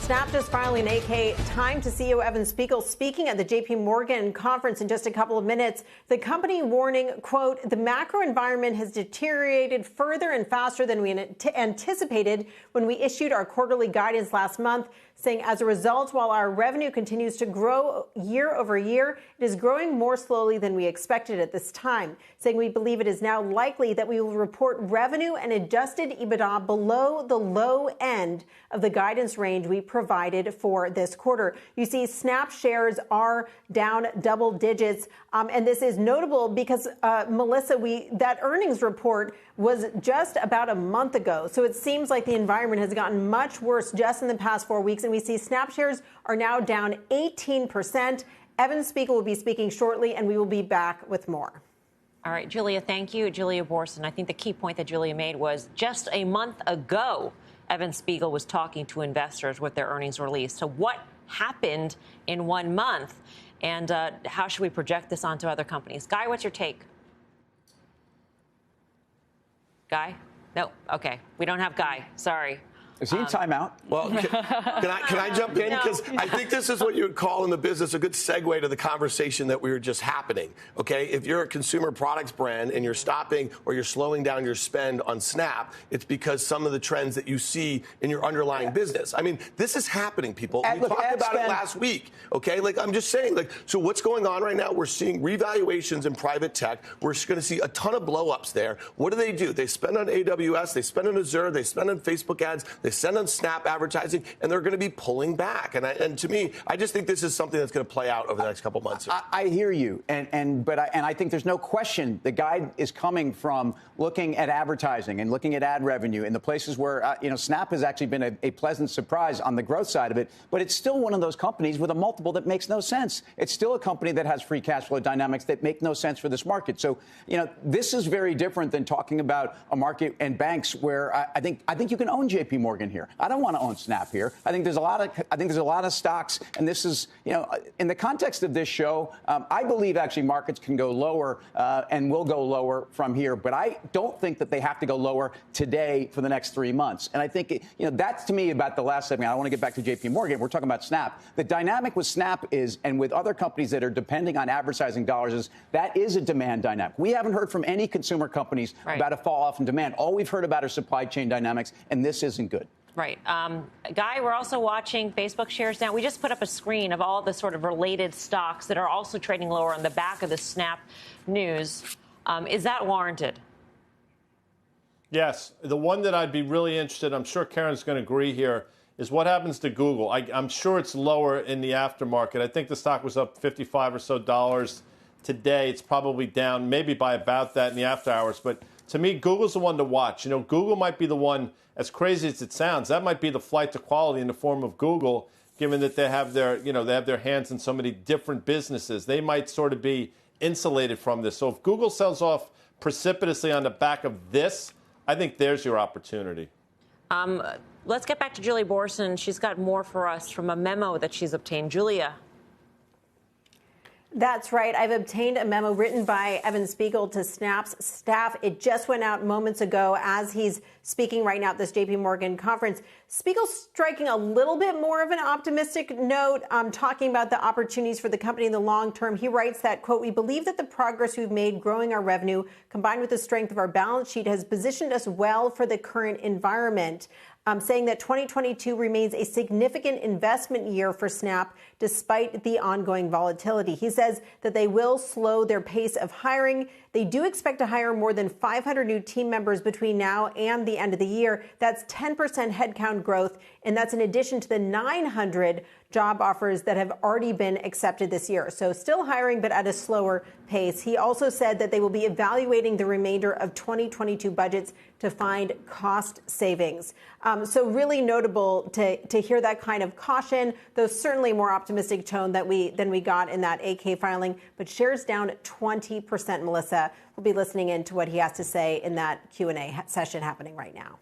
Snap just filing an 8K. Time to CEO Evan Spiegel speaking at the JP Morgan conference in just a couple of minutes. The company warning, quote, the macro environment has deteriorated further and faster than we anticipated when we issued our quarterly guidance last month, saying as a result, while our revenue continues to grow year over year, it is growing more slowly than we expected at this time, saying we believe it is now likely that we will report revenue and adjusted EBITDA below the low end of the guidance range we provided for this quarter. You see, Snap shares are down double digits. And this is notable because, Melissa, that earnings report was just about a month ago. So it seems like the environment has gotten much worse just in the past 4 weeks. And we see Snap shares are now down 18%. Evan Spiegel will be speaking shortly, and we will be back with more. All right, Julia, thank you. Julia Borson. I think the key point that Julia made was just a month ago, Evan Spiegel was talking to investors with their earnings release. So what happened in 1 month? And how should we project this onto other companies? Guy, what's your take? Guy? No. OK. We don't have Guy. Sorry. Is he in timeout? Well, can I jump in? Because I think this is what you would call in the business a good segue to the conversation that we were just happening. OK, if you're a consumer products brand and you're stopping or you're slowing down your spend on Snap, it's because some of the trends that you see in your underlying business. I mean, this is happening, people. We talked about it last week. OK, like I'm just saying, like, so what's going on right now? We're seeing revaluations in private tech. We're going to see a ton of blowups there. What do? They spend on AWS, they spend on Azure, they spend on Facebook ads. They send on Snap advertising, and they're going to be pulling back. And to me, I just think this is something that's going to play out over the next couple months. I hear you, but I think there's no question the guide is coming from looking at advertising and looking at ad revenue in the places where Snap has actually been a pleasant surprise on the growth side of it. But it's still one of those companies with a multiple that makes no sense. It's still a company that has free cash flow dynamics that make no sense for this market. So this is very different than talking about a market and banks where I think you can own JP Morgan here. I don't want to own Snap here. I think there's a lot of stocks, and this is in the context of this show. I believe actually markets can go lower and will go lower from here, but I don't think that they have to go lower today for the next 3 months. And I think that's to me about the last segment. I want to get back to JP Morgan. We're talking about Snap. The dynamic with Snap is, and with other companies that are depending on advertising dollars, is that is a demand dynamic. We haven't heard from any consumer companies about a fall off in demand. All we've heard about are supply chain dynamics, and this isn't good. Right. Guy, we're also watching Facebook shares down. We just put up a screen of all the sort of related stocks that are also trading lower on the back of the Snap news. Is that warranted? Yes. The one that I'd be really interested, I'm sure Karen's going to agree here, is what happens to Google. I'm sure it's lower in the aftermarket. I think the stock was up $55 or so today. It's probably down maybe by about that in the after hours. But to me, Google's the one to watch. Google might be the one, as crazy as it sounds, that might be the flight to quality in the form of Google, given that they have their hands in so many different businesses. They might sort of be insulated from this. So if Google sells off precipitously on the back of this, I think there's your opportunity. Let's get back to Julia Borson. She's got more for us from a memo that she's obtained. Julia. That's right. I've obtained a memo written by Evan Spiegel to Snap's staff. It just went out moments ago as he's speaking right now at this JP Morgan conference. Spiegel's striking a little bit more of an optimistic note, talking about the opportunities for the company in the long term. He writes that, quote, we believe that the progress we've made growing our revenue combined with the strength of our balance sheet has positioned us well for the current environment. Saying that 2022 remains a significant investment year for Snap despite the ongoing volatility. He says that they will slow their pace of hiring. They do expect to hire more than 500 new team members between now and the end of the year. That's 10% headcount growth, and that's in addition to the 900 job offers that have already been accepted this year. So still hiring, but at a slower pace. He also said that they will be evaluating the remainder of 2022 budgets to find cost savings. So really notable to hear that kind of caution, though certainly more optimistic tone than we got in that 8K filing. But shares down 20%, Melissa. We'll be listening in to what he has to say in that Q&A session happening right now.